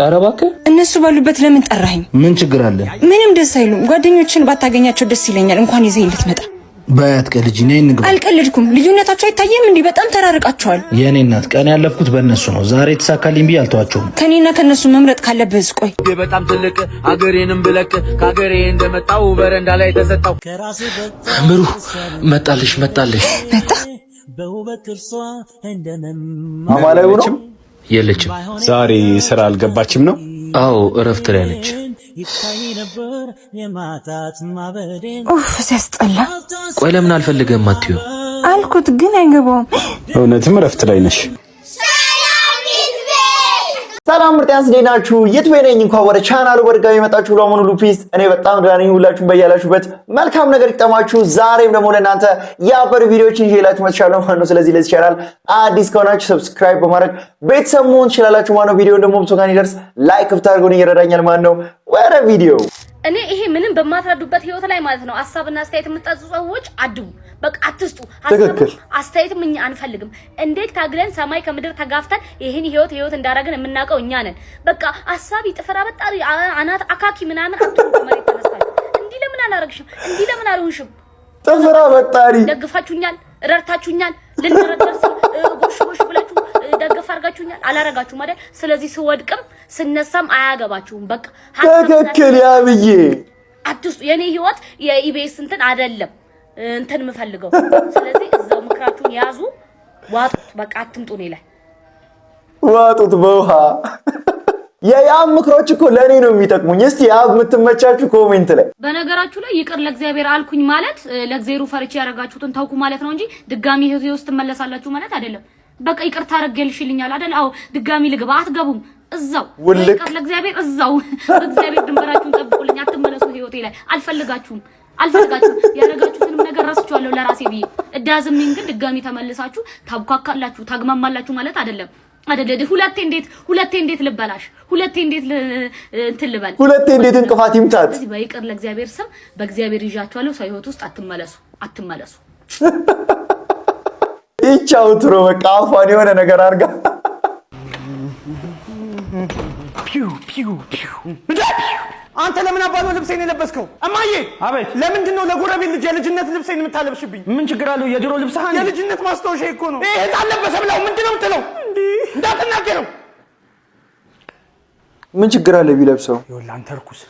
ኧረ እባክህ እነሱ ባሉበት ለምን ጠራኸኝ? ምን ችግር አለ? ምንም ደስ አይሉም። ጓደኞችን ባታገኛቸው ደስ ይለኛል። እንኳን ይዘህ ልትመጣ ባያት ቀልጂ ነኝ ንግባ። አልቀልድኩም። ልዩነታቸው አይታየም እንዴ? በጣም ተራርቃቸዋል። የኔ እናት ቀን ያለፍኩት በእነሱ ነው። ዛሬ ተሳካልኝ ብዬ አልተዋቸውም። ከኔና ከነሱ መምረጥ ካለብህ ቆይ። በጣም ትልቅ አገሬንም ብለቅ ካገሬ እንደመጣው በረንዳ ላይ ተሰጣው። ምሩ መጣልሽ መጣ በውበት እርሷ አማላይ ነው የለችም። ዛሬ ስራ አልገባችም ነው? አዎ እረፍት ላይ ነች። ይታይ ነበር የማታት ማበዴን ሲያስጠላ። ቆይ ለምን አልፈልግህም አትዩ አልኩት ግን አይገባውም። እውነትም እረፍት ላይ ነሽ። ሰላም ምርጥ ያስደናችሁ የትወይነኝ እንኳን ወደ ቻናሉ በድጋሚ መጣችሁ። ለሞኑ ሉፒስ እኔ በጣም ደህና ነኝ። ሁላችሁም በያላችሁበት መልካም ነገር ይጠማችሁ። ዛሬም ደግሞ ለእናንተ ያበሩ ቪዲዮዎችን ይዤላችሁ መጥቻለሁ ማለት ነው። ስለዚህ ለዚህ ቻናል አዲስ ከሆናችሁ ሰብስክራይብ በማድረግ ቤተሰብ መሆን ትችላላችሁ ማለት ነው። ቪዲዮውን ደግሞ ብዙ ጋር ይደርስ ላይክ ብታደርጉኝ ይረዳኛል ማለት ነው። ወደ ቪዲዮ እኔ ይሄ ምንም በማትረዱበት ህይወት ላይ ማለት ነው ሐሳብና አስተያየት የምትጠዙ ሰዎች አድቡ። በቃ አትስጡ። አስተያየትም እኛ አንፈልግም። እንዴት ታግለን ሰማይ ከምድር ተጋፍተን ይሄን ህይወት እንዳረግን የምናውቀው እኛ ነን። በቃ ሐሳብ ይጥፈራ በጣሪ አናት አካኪ ምናምን አትሩ መሬት ተነስታችሁ እንዲህ ለምን አላረግሽም? እንዲህ ለምን አልሆንሽም? ጥፍራ በጣሪ ደግፋችሁኛል፣ ረርታችሁኛል፣ ልንረዳስ ጎሽ ብላችሁ ደገፍ አርጋችሁኛል። አላረጋችሁም አይደል? ስለዚህ ስወድቅም ስነሳም አያገባችሁም። በቃ ተከክል ያብዬ አትስጡ። የኔ ህይወት የኢቢኤስ እንትን አይደለም እንትን የምፈልገው። ስለዚህ እዛው ምክራችሁን ያዙ፣ ዋጡት። በቃ አትምጡ እኔ ላይ ዋጡት በውሃ። የያብ ምክሮች እኮ ለኔ ነው የሚጠቅሙኝ። እስቲ ያብ የምትመቻችሁ ኮሜንት ላይ። በነገራችሁ ላይ ይቅር ለእግዚአብሔር አልኩኝ ማለት ለእግዚአብሔር ፈርቼ ያረጋችሁትን ታውቁ ማለት ነው እንጂ ድጋሚ ህይወት ውስጥ ትመለሳላችሁ ማለት አይደለም። በቃ ይቅር ታረገልሽልኛል አይደል? አዎ ድጋሚ ልግባ አትገቡም። እዛው ይቅር ለእግዚአብሔር እዛው እግዚአብሔር ድንበራችሁን ጠብቁልኝ። አትመለሱ ህይወቴ ላይ አልፈልጋችሁም። ያረጋችሁትንም ነገር ረስቻለሁ ለራሴ ብዬ እዳዝምኝ። ግን ድጋሚ ተመልሳችሁ ታብኳካላችሁ ታግማማላችሁ ማለት አይደለም። ሁለቴ እንዴት ልበላሽ? ሁለቴ እንዴት እንትን ልበል? ሁለቴ እንዴት እንቅፋት ይምታት? ስለዚህ በይቅር ለእግዚአብሔር ስም በእግዚአብሔር ይዣችኋለሁ። ሰው ህይወት ውስጥ አትመለሱ። ይቻው ትሮ በቃ አፏን የሆነ ነገር አርጋ አንተ ለምን አባሎ ልብሴን የለበስከው? እማዬ አቤት። ለምንድን ነው ለጎረቤት ልጅ የልጅነት ልብሴን የምታለብሽብኝ? ምን ችግር አለው? የድሮ ልብስህ አንዴ የልጅነት ማስታወሻ እኮ ነው። ይሄ ህፃን ለበሰ ብለው ምንድን ነው የምትለው? እንዳትናገረው። ምን ችግር አለ ቢለብሰው? ይኸውልህ አንተ ርኩስ፣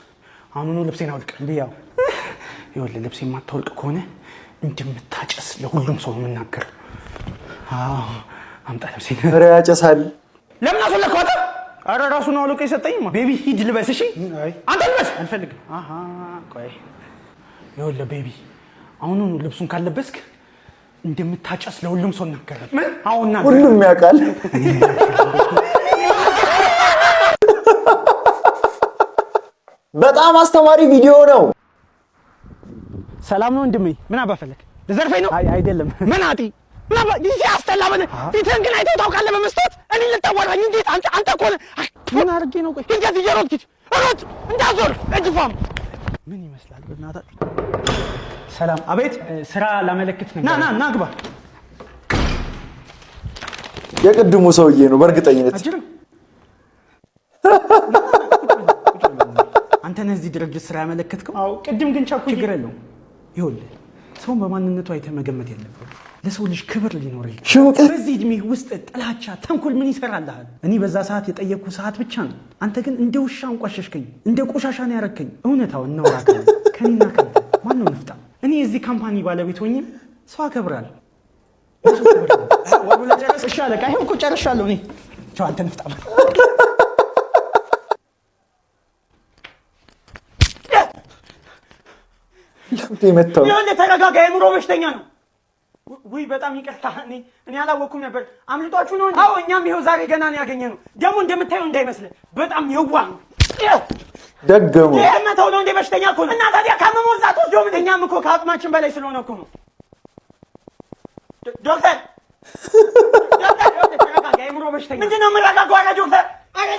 አሁኑኑ ልብሴን አውልቅ። እንዲያው ይኸውልህ ልብሴን የማታወልቅ ከሆነ እንደምታጨስ ለሁሉም ሰው ነው የምናገር። አዎ አምጣ ልብሴን። ኧረ ያጨሳል። ለምን አስወለከው? አረ ራሱ ነው አውልቆ የሰጠኝማ። ቤቢ ሂድ ልበስ። እሺ አንተ ልበስ። አልፈልግም። ቆይ ይኸውልህ ቤቢ አሁኑኑ ልብሱን ካልለበስክ እንደምታጨስ ለሁሉም ሰው እናገራለሁ። ምን? አሁንና ሁሉም ያውቃል። በጣም አስተማሪ ቪዲዮ ነው። ሰላም ነው ወንድሜ። ምን አባፈለክ? ልዘርፈኝ ነው? አይ አይደለም። ምን አጢ ምን አባ ዲሲ አስተላበነ ፊትህን ግን አይተኸው ታውቃለህ? በመስጠት እኔ ልታወራኝ እንዴት? አንተ እኮ ምን አድርጌ ነው? ቆይ ሂድ እዚህ ሮጥ ሮጥ እንዳዞር እጅፋም ምን ይመስላል? በእናትህ ሰላም። አቤት። ስራ ላመለክት ነበር። ና ግባ። የቅድሙ ሰውዬ ነው በእርግጠኝነት። አንተ ነህ እዚህ ድርጅት ስራ ያመለከትከው? አዎ። ቅድም ግን ችግር የለውም። ይኸውልህ ሰውን በማንነቱ አይተህ መገመት የለብህም። ለሰው ልጅ ክብር ሊኖርህ ይገባል። በዚህ እድሜ ውስጥ ጥላቻ፣ ተንኮል ምን ይሰራልሃል? እኔ በዛ ሰዓት የጠየቅኩ ሰዓት ብቻ ነው። አንተ ግን እንደ ውሻ አንቋሸሽከኝ፣ እንደ ቆሻሻ ነው ያረከኝ። እውነታው እናውራ ከኔና ከአንተ ማነው ንፍጣ? እኔ የዚህ ካምፓኒ ባለቤት ሆኜም ሰው አከብራለሁ። ወሩ ለጨረስ። እሺ አለቃ፣ ይሄው እኮ ጨርሻለሁ። እኔ ቻው። አንተ ንፍጣ ለምትመጣው ይኸውልህ ተረጋጋ። የኑሮ በሽተኛ ነው። ውይ በጣም ይቅርታ። እኔ አላወኩም ነበር። አምልጧችሁ ነው? አዎ እኛም ይኸው ዛሬ ገና ነው ያገኘነው። ደግሞ እንደምታየው እንዳይመስልህ በጣም የዋህ ነው። ደገሙ የመተው ነው እንደ በሽተኛ እኮ ነው። እና ታዲያ ካመመው እዛ ተወስዶ ምን? እኛም እኮ ከአቅማችን በላይ ስለሆነ እኮ ነው። ዶክተር ተረጋጋ። የኑሮ በሽተኛ ምንድን ነው የምረጋጋው? አለ ዶክተር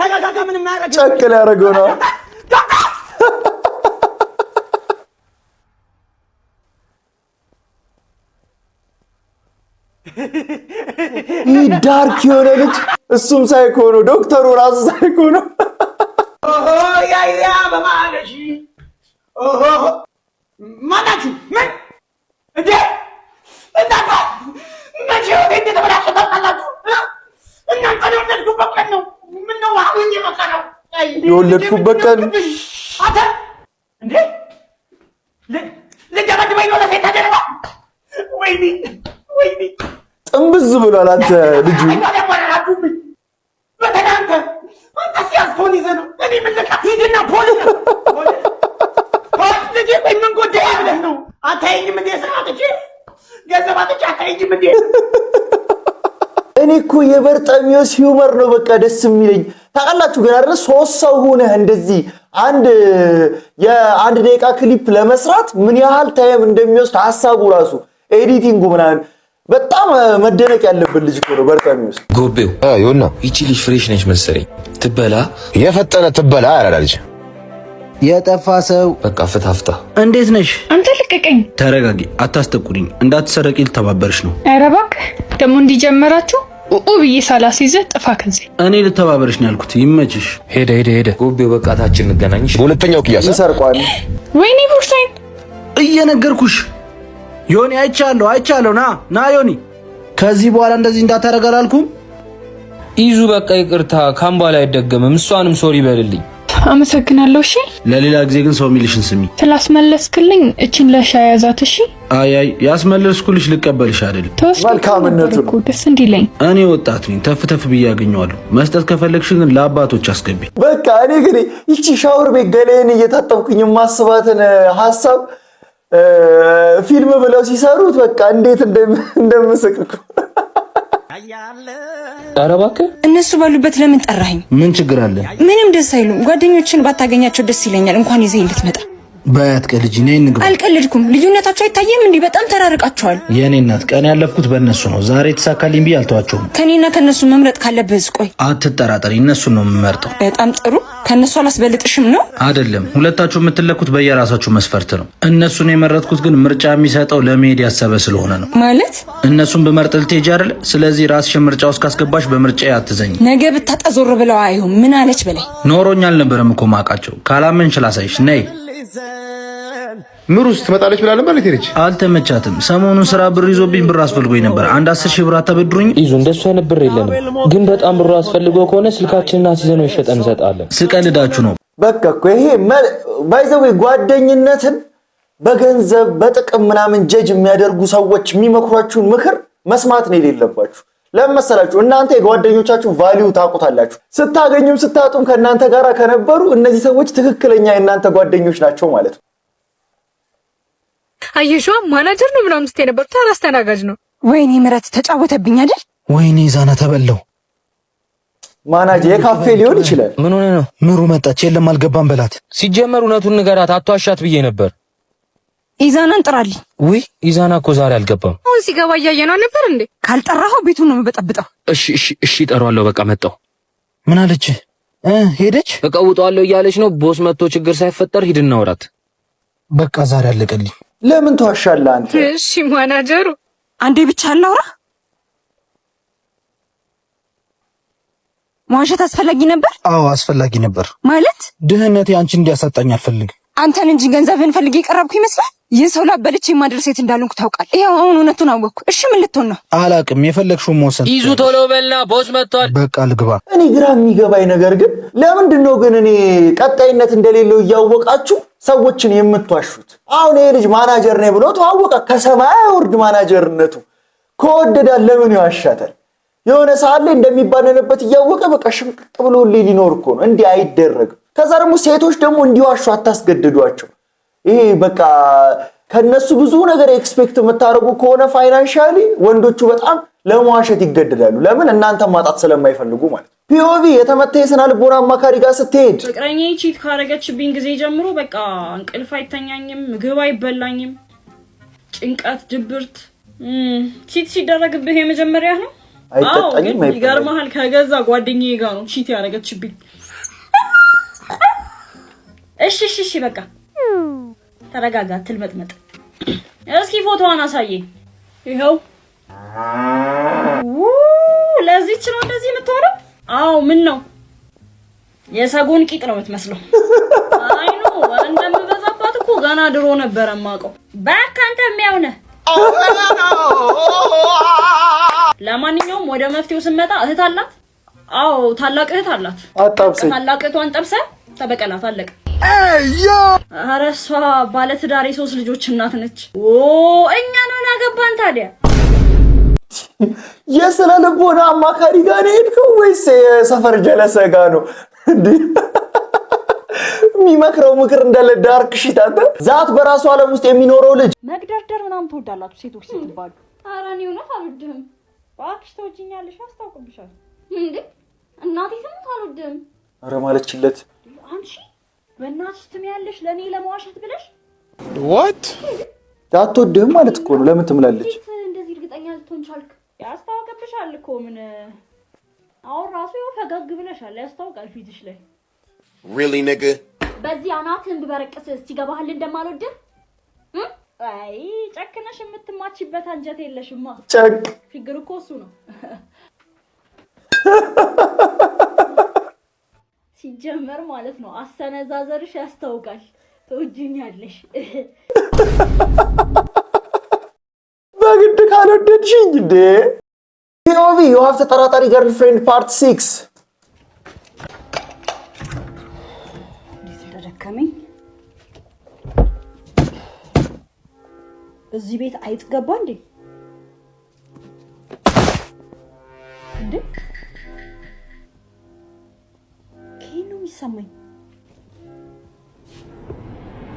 ተረጋጋ። ምንም አያደርግም። ጨቅል ያደረገው ነው። ዳርክ የሆነ ልጅ እሱም ሳይኮ ነው። ዶክተሩ ራሱ ሳይኮ ነው። ያ በማለሽ ማናችሁ ምን እንዴ እናንተ መቼ ወደ እንደ ተበላሸ ታውቃላችሁ? እናንተ የወለድኩበት ቀን ነው። ምን ነው አሁን የመከረው የወለድኩበት ቀን አተ እንዴ ለደረጃ ነው ለሴት ተደረባ ወይኔ ጥምብዝ ብሏል። አንተ ልጁ በተናንተ አንተስ ፖሊስ ነው። እኔ ምን ልካ ሂድና ፖሊስ ልጄ ቆይ ምን ጎዳኝ ብለህ ነው? አታይኝም እንዴ? ስራትቼ ገንዘብ አጥቼ አታይኝም እንዴ? እኔ እኮ የበርጠሚዮስ ሂውመር ነው በቃ ደስ የሚለኝ። ታውቃላችሁ ግን አይደል 3 ሰው ሆነህ እንደዚህ የአንድ ደቂቃ ክሊፕ ለመስራት ምን ያህል ታይም እንደሚወስድ ሐሳቡ ራሱ ኤዲቲንጉ ምናምን በጣም መደነቅ ያለበት ልጅ እኮ ነው በርጠሚዮስ። ጎቤው ዮና ይቺ ልጅ ፍሬሽ ነች መሰለኝ። ትበላ የፈጠነ ትበላ ያራዳልጅ የጠፋ ሰው በቃ ፍታፍታ። እንዴት ነሽ? አንተ ልቀቀኝ። ተረጋጊ፣ አታስጠቁሪኝ። እንዳትሰረቂ ልተባበርሽ ነው። ኧረ እባክህ ደግሞ እንዲጀመራችሁ ብዬ ሳላስይዘህ ጥፋ ከዚህ። እኔ ልተባበርሽ ነው ያልኩት። ይመችሽ። ሄደ ጎቤው በቃ ታችን እንገናኝሽ። በሁለተኛው ቅያስ ይሰርቋል። ወይኔ ቦርሳዬን እየነገርኩሽ ዮኒ አይቻለሁ። ና ዮኒ፣ ከዚህ በኋላ እንደዚህ እንዳታረግ አላልኩም? ይዙ በቃ ይቅርታ፣ ካምባላ አይደገምም። እሷንም ሶሪ በልልኝ። አመሰግናለሁ። እሺ ለሌላ ጊዜ ግን ሰው የሚልሽን ስሚ። ስላስመለስክልኝ እቺን ለሻይ ያዛት። እሺ አይ ያስመለስኩልሽ ልቀበልሽ አይደል? መልካምነቱ እኮ ደስ እንዲለኝ። እኔ ወጣት ነኝ፣ ተፍ ብዬ ያገኘዋለሁ። መስጠት ከፈለግሽ ግን ለአባቶች አስገቢ። በቃ እኔ ግን ይቺ ሻወር ቤት ገለኔን እየታጠብኩኝ ማስባትን ሐሳብ ፊልም ብለው ሲሰሩት በቃ እንዴት እንደምስቅ እኮ። ኧረ እባክህ እነሱ ባሉበት ለምን ጠራኸኝ? ምን ችግር አለ? ምንም ደስ አይሉም። ጓደኞችን ባታገኛቸው ደስ ይለኛል። እንኳን ይዘህ ልትመጣ በያት ቀልጂ ነኝ። እንግባ። አልቀልድኩም። ልዩነታቸው አይታየም እንዴ? በጣም ተራርቃቸዋል። የኔ እናት ቀን ያለፍኩት በእነሱ ነው። ዛሬ ተሳካልኝ ብዬ አልተዋቸውም። ከኔና ከነሱ መምረጥ ካለብህ ቆይ። አትጠራጠሪ፣ እነሱን ነው የምመርጠው። በጣም ጥሩ። ከነሱ አላስበልጥሽም ነው? አይደለም፣ ሁለታችሁ የምትለኩት በየራሳችሁ መስፈርት ነው። እነሱን የመረጥኩት ግን ምርጫ የሚሰጠው ለመሄድ ያሰበ ስለሆነ ነው። ማለት እነሱን በመርጥ ልትሄጂ አይደል? ስለዚህ ራስሽን ምርጫ ውስጥ ካስገባሽ በምርጫ አትዘኝ። ነገ ብታጣ ዞር ብለው አይሁን። ምን አለች በላይ ኖሮኝ አልነበረም እኮ ማውቃቸው። ካላመንሽ ላሳይሽ። ነይ ምሩስ ትመጣለች ብላለን ማለት ሄደች። አልተመቻትም። ሰሞኑን ስራ ብር ይዞብኝ ብር አስፈልጎኝ ነበር። አንድ 10 ሺህ ብር አታበድሩኝ? ይዙ እንደሱ አይነት ብር የለንም፣ ግን በጣም ብሩ አስፈልጎ ከሆነ ስልካችንና ሲዘነው ይሸጠን እንሰጣለን። ስቀልዳችሁ ነው። በቃ እኮ ይሄ ባይዘው ጓደኝነትን በገንዘብ በጥቅም ምናምን ጀጅ የሚያደርጉ ሰዎች የሚመክሯችሁን ምክር መስማት ነው የሌለባችሁ። ለምን መሰላችሁ? እናንተ የጓደኞቻችሁ ቫልዩ ታውቁታላችሁ። ስታገኙም ስታጡም ከእናንተ ጋር ከነበሩ እነዚህ ሰዎች ትክክለኛ የእናንተ ጓደኞች ናቸው ማለት ነው። አየሽዋ ማናጀር ነው ምናምን ስትይ ነበር። ተራ አስተናጋጅ ነው። ወይኔ ምረት ተጫወተብኝ አይደል? ወይኔ ዛና ተበላው። ማናጀር የካፌ ሊሆን ይችላል። ምን ሆነ ነው? ምሩ መጣች። የለም አልገባም በላት። ሲጀመር እውነቱን ንገራት፣ አትዋሻት ብዬ ነበር። ኢዛናን ጥራልኝ። ውይ ኢዛና እኮ ዛሬ አልገባም። አሁን ሲገባ እያየነው ነበር እንዴ? ካልጠራኸው ቤቱን ነው የምበጠብጠው። እሺ እጠራዋለሁ። በቃ መጣሁ። ምን አለች? ሄደች። እቀውጠዋለሁ እያለች ነው። ቦስ መጥቶ ችግር ሳይፈጠር ሂድ እናውራት። በቃ ዛሬ አለቀልኝ። ለምን ተዋሻለህ አንተ? እሺ ማናጀሩ አንዴ ብቻ አላውራ። መዋሸት አስፈላጊ ነበር? አዎ አስፈላጊ ነበር። ማለት ድህነቴ አንቺን እንዲያሳጣኝ አልፈልግም። አንተን እንጂ ገንዘብህን ፈልጌ የቀረብኩ ይመስላል። ይህ ሰው ላበለች የማድረስ ሴት እንዳልንኩ ታውቃለህ። ይሄው አሁን እውነቱን አወቅኩ። እሺ ምን ልትሆን ነው? አላቅም። የፈለግሽውን መወሰን። ይዙ ቶሎ በልና ቦስ መጥቷል። በቃ ልግባ። እኔ ግራ የሚገባኝ ነገር ግን ለምንድን ነው ግን እኔ ቀጣይነት እንደሌለው እያወቃችሁ ሰዎችን የምትዋሹት? አሁን ይሄ ልጅ ማናጀር ነኝ ብሎ ተዋወቀ። ከሰማይ አይወርድ ማናጀርነቱ። ከወደዳት ለምን ይዋሻታል? የሆነ ሰዓት ላይ እንደሚባነንበት እያወቀ በቃ ሽምቅቅ ብሎ ሊኖር እኮ ነው። እንዲህ አይደረግም። ከዛ ደግሞ ሴቶች ደግሞ እንዲዋሹ አታስገድዷቸው። ይሄ በቃ ከነሱ ብዙ ነገር ኤክስፔክት የምታደርጉ ከሆነ ፋይናንሻሊ ወንዶቹ በጣም ለመዋሸት ይገደዳሉ። ለምን? እናንተ ማጣት ስለማይፈልጉ ማለት ነው። ፒኦቪ የተመታ የስነ ልቦና አማካሪ ጋር ስትሄድ ፍቅረኛዬ ቺት ካረገችብኝ ጊዜ ጀምሮ በቃ እንቅልፍ አይተኛኝም፣ ምግብ አይበላኝም፣ ጭንቀት፣ ድብርት። ቺት ሲደረግብህ የመጀመሪያ ነው? አይጠጣኝም። ይገርምሃል፣ ከገዛ ጓደኛዬ ጋር ነው ቺት ያረገችብኝ። እሺ በቃ ተረጋጋ፣ ትልመጥመጥ። እስኪ ፎቶዋን አሳየኝ። ይኸው ለዚህች ነው እንደዚህ የምትሆነው? አዎ ምን ነው የሰጎን ቂጥ ነው የምትመስለው። አይኑ እንደምበዛባት እኮ ገና ድሮ ነበር የማውቀው። በቃ አንተ የሚያውነ ለማንኛውም ወደ መፍትሄው ስንመጣ እህት አላት። አዎ ታላቅ እህት አላት። ታላቅ እህቷን ጠብሰህ ተበቀላት አለቀ። ኧረ እሷ ባለትዳር የ3 ልጆች እናት ነች። እኛን ምን አገባን ታዲያ? የስነ ልቦና አማካሪ ጋር ነው የሄድከው ወይስ የሰፈር ጀለሰ ጋር ነው እንዴ? የሚመክረው ምክር እንዳለ ዳርክ ሺት አንተ። ዛት በራሱ ዓለም ውስጥ የሚኖረው ልጅ መግደርደር ምናምን ትወዳላችሁ ሴቶች ስትባሉ። ኧረ እኔ እውነት አልወድህም። እባክሽ ተወጂኛለሽ፣ አስታውቅብሻል እንዴ እናቴ ስምት አልወድህም። ኧረ ማለችለት አንቺ በእናትሽ ትምያለሽ ለኔ ለመዋሸት ብለሽ what አትወድህም ማለት እኮ ነው። ለምን ትምላለች? እንደዚህ እርግጠኛ ልትሆን ቻልክ? ያስታውቅብሻል እኮ ምን አሁን ራሱ ይኸው ፈገግ ብለሻል። ያስታውቃል ፊትሽ ላይ። really nigga በዚህ አናትህን ብበረቅስ ሲገባህል እንደማልወድህ አይ ጨክነሽ የምትማችበት አንጀት የለሽማ። ጨክ ችግር እኮ እሱ ነው። ሲጀመር ማለት ነው አሰነዛዘርሽ ያስታውቃል። ተወጂኛለሽ በግድ ካልወደድሽኝ እንዴ? ፒኦቪ you have ተጠራጣሪ girlfriend part 6 ደከመኝ። እዚህ ቤት አይጥ ገባ እንዴ? እንዴ ከየት ነው የሚሰማኝ?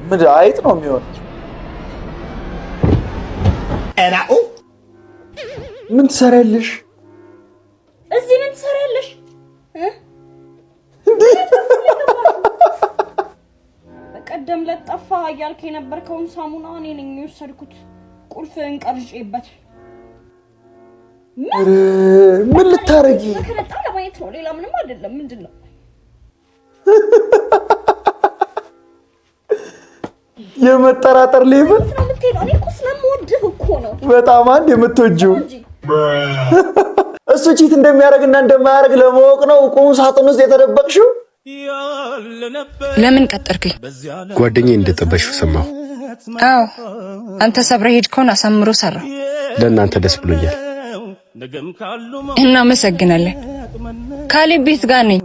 ምን አይጥ ነው የሚሆነው? ምን ትሰሪያለሽ? እዚህ ምን ትሰሪያለሽ? በቀደም ለጠፋ እያልክ የነበርከውን ሳሙና እኔ ነኝ የወሰድኩት። ቁልፍህን ቀርጬበት። ምን ልታረጊ? ከነጣ ለማየት ነው፣ ሌላ ምንም አይደለም። ምንድነው? የመጠራጠር ሌብል እኔ እኮ ስለምወድህ እኮ ነው። በጣም አንድ የምትወጂው እሱ ቺት እንደሚያደርግና እንደማያደርግ ለማወቅ ነው ቁም ሳጥን ውስጥ የተደበቅሽው። ለምን ቀጠርክኝ? ጓደኛዬ እንደጠበሽው ሰማሁ። አዎ አንተ ሰብረህ ሄድከውን አሳምሮ ሰራ። ለእናንተ ደስ ብሎኛል። እናመሰግናለን። ካሌብ ቤት ጋር ነኝ።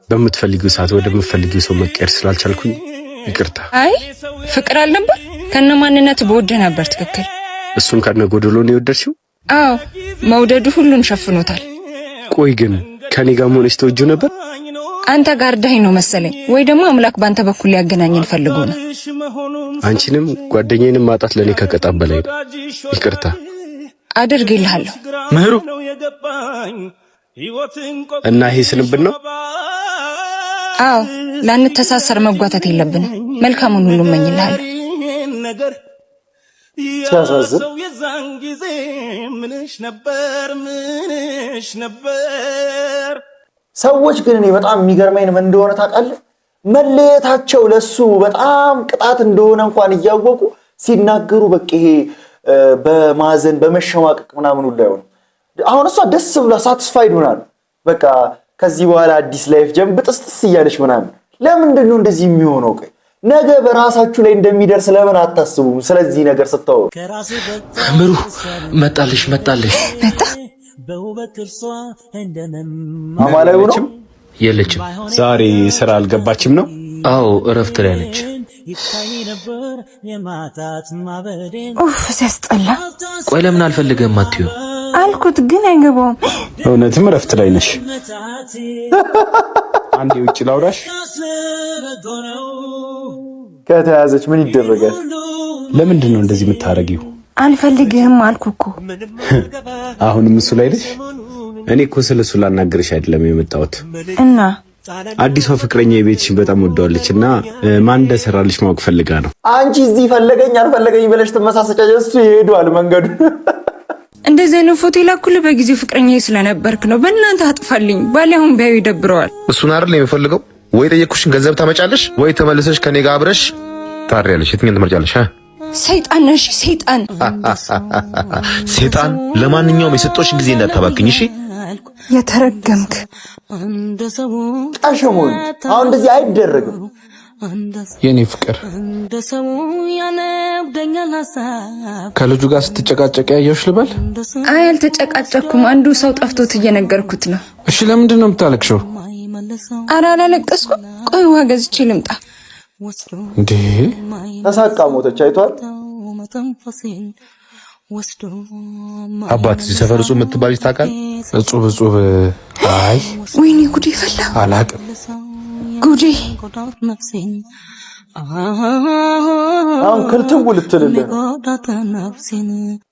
በምትፈልጊው ሰዓት ወደምትፈልጊው ሰው መቀየር ስላልቻልኩኝ ይቅርታ። አይ ፍቅር አልነበር ከነማንነት በወደህ ነበር። ትክክል። እሱን ከነጎደሎ ነው የወደድሽው? አዎ መውደዱ ሁሉን ሸፍኖታል። ቆይ ግን ከኔ ጋር መሆንሽ ተወጂው ነበር? አንተ ጋር ዳይ ነው መሰለኝ፣ ወይ ደግሞ አምላክ ባንተ በኩል ሊያገናኝን ፈልጎ ነው። አንቺንም ጓደኛዬንም ማጣት ለኔ ከቀጣም በላይ ነው። ይቅርታ አድርግልሃለሁ። ምህሩ እና ይሄ ስንብት ነው? አዎ ላንተሳሰር መጓተት የለብንም። መልካሙን ሁሉ እመኝልሃለሁ። ሲያሳዝን ሰዎች ግን እኔ በጣም የሚገርመኝ ምን እንደሆነ ታውቃለህ? መለየታቸው ለሱ በጣም ቅጣት እንደሆነ እንኳን እያወቁ ሲናገሩ በቃ ይሄ በማዘን በመሸማቀቅ ምናምን ሁሉ አይሆንም። አሁን እሷ ደስ ብላ ሳቲስፋይድ ሆናል። በቃ ከዚህ በኋላ አዲስ ላይፍ ጀምብጥስጥስ እያለች ምናምን። ለምንድን ነው እንደዚህ የሚሆነው? ቆይ ነገ በራሳችሁ ላይ እንደሚደርስ ለምን አታስቡም? ስለዚህ ነገር ስታወሩ ምሩ መጣልሽ መጣ አማላይ ነው የለችም። ዛሬ ስራ አልገባችም ነው? አዎ እረፍት ላይ ነች። ኡፍ ሲያስጠላ። ቆይ ለምን አልፈልገም አትዩ አልኩት ግን አይገባውም። እውነትም እረፍት ላይ ነሽ። አንዴ ውጭ ላውራሽ። ከተያዘች ምን ይደረጋል? ለምንድን ነው እንደዚህ የምታረጊው? አልፈልግህም አልኩ እኮ። አሁንም እሱ ላይ ነሽ? እኔ እኮ ስለሱ ላናግርሽ አይደለም የመጣሁት። እና አዲሷ ፍቅረኛ የቤትሽን በጣም ወደዋለችና ማን እንደሰራልሽ ማወቅ ፈልጋ ነው። አንቺ እዚህ ፈለገኝ አልፈለገኝ ብለሽ ትመሳሰጫለሽ። እሱ ይሄዳል መንገዱ። እንደዚህ ነው ፎቶ ላኩልህ። በጊዜው ፍቅረኛዬ ስለነበርክ ነው። በእናትህ አጥፋልኝ። ባሊያውን ቢያዩ ይደብረዋል። እሱን አይደል የሚፈልገው? ወይ ጠየቅኩሽን ገንዘብ ታመጫለሽ ወይ ተመልሰሽ ከኔ ጋር አብረሽ ታሪያለሽ። የትኛውን ትመርጫለሽ? ሰይጣን ነሽ ሰይጣን ሰይጣን ለማንኛውም የሰጦሽ ጊዜ እንዳታባክኝ እሺ የተረገምክ ጣሸሞን አሁን እንደዚህ አይደረግም የኔ ፍቅር ከልጁ ጋር ስትጨቃጨቅ ያየውሽ ልበል አይ አልተጨቃጨኩም አንዱ ሰው ጠፍቶት እየነገርኩት ነው እሺ ለምንድን ነው የምታለቅሽው ኧረ አላለቀስኩም ቆይ ውሃ ገዝቼ ልምጣ እንዴ ተሳቃ ሞተች አይቷል አባት ሰፈር እጹብ የምትባልሽ ታውቃል እጹብ አይ ወይኔ ጉዴ ፈላ አላቅም ጉዴ አሁን ከልተው ልትልልህ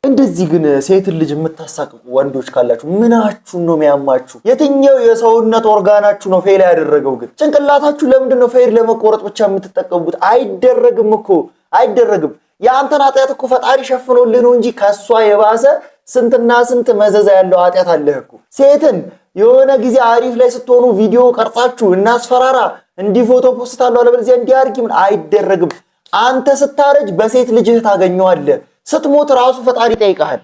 እንደዚህ ግን ሴት ልጅ የምታሳቅቁ ወንዶች ካላችሁ ምናችሁ ነው የሚያማችሁ የትኛው የሰውነት ኦርጋናችሁ ነው ፌል ያደረገው ግን ጭንቅላታችሁ ለምንድን ነው ፌል ለመቆረጥ ብቻ የምትጠቀሙት አይደረግም እኮ አይደረግም ያንተን ኃጢአት እኮ ፈጣሪ ሸፍኖልህ ነው እንጂ ከሷ የባሰ ስንትና ስንት መዘዛ ያለው ኃጢአት አለህ እኮ ሴትን የሆነ ጊዜ አሪፍ ላይ ስትሆኑ ቪዲዮ ቀርጻችሁ እናስፈራራ እንዲ ፎቶ ፖስት አለው አለበለዚያ እንዲያርግ ምን አይደረግም አንተ ስታረጅ በሴት ልጅህ ታገኘዋለህ ስትሞት ራሱ ፈጣሪ ጠይቃል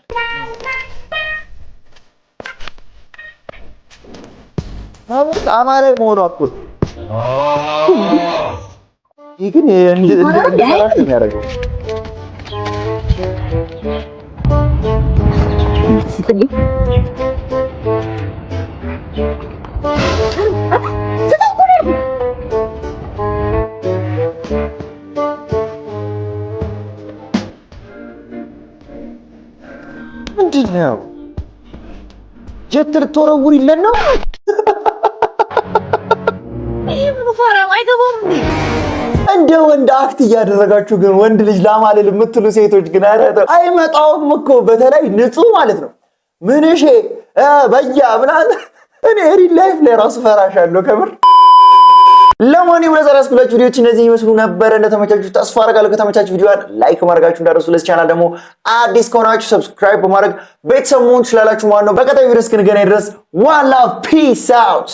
ታውቃለህ አማረ መሆኑ አጥቶ ይግን እንደራስ የሚያደርገው ምንድነው ጀት ልትወረውር ይለን ነው እንደ ወንድ አክት እያደረጋችሁ ግን ወንድ ልጅ ላማለል የምትሉ ሴቶች ግን አይመጣውም እኮ በተለይ ንጹህ ማለት ነው ምን እሺ በያ ምናምን እኔ ሪል ላይፍ ላይ ራሱ ፈራሻለሁ ከምር ለማንኛውም ለዛሬ ያስኩላችሁ ቪዲዮዎች እነዚህ ይመስሉ ነበር እንደተመቻችሁ ተስፋ አደርጋለሁ ከተመቻችሁ ቪዲዮውን ላይክ ማድረጋችሁ እንዳትረሱ ለዚህ ቻናል ደግሞ አዲስ ከሆናችሁ ሰብስክራይብ በማድረግ ቤተሰብ መሆን ትችላላችሁ ማለት ነው በቀጣይ ቪዲዮ እስክንገናኝ ድረስ ዋላ ፒስ አውት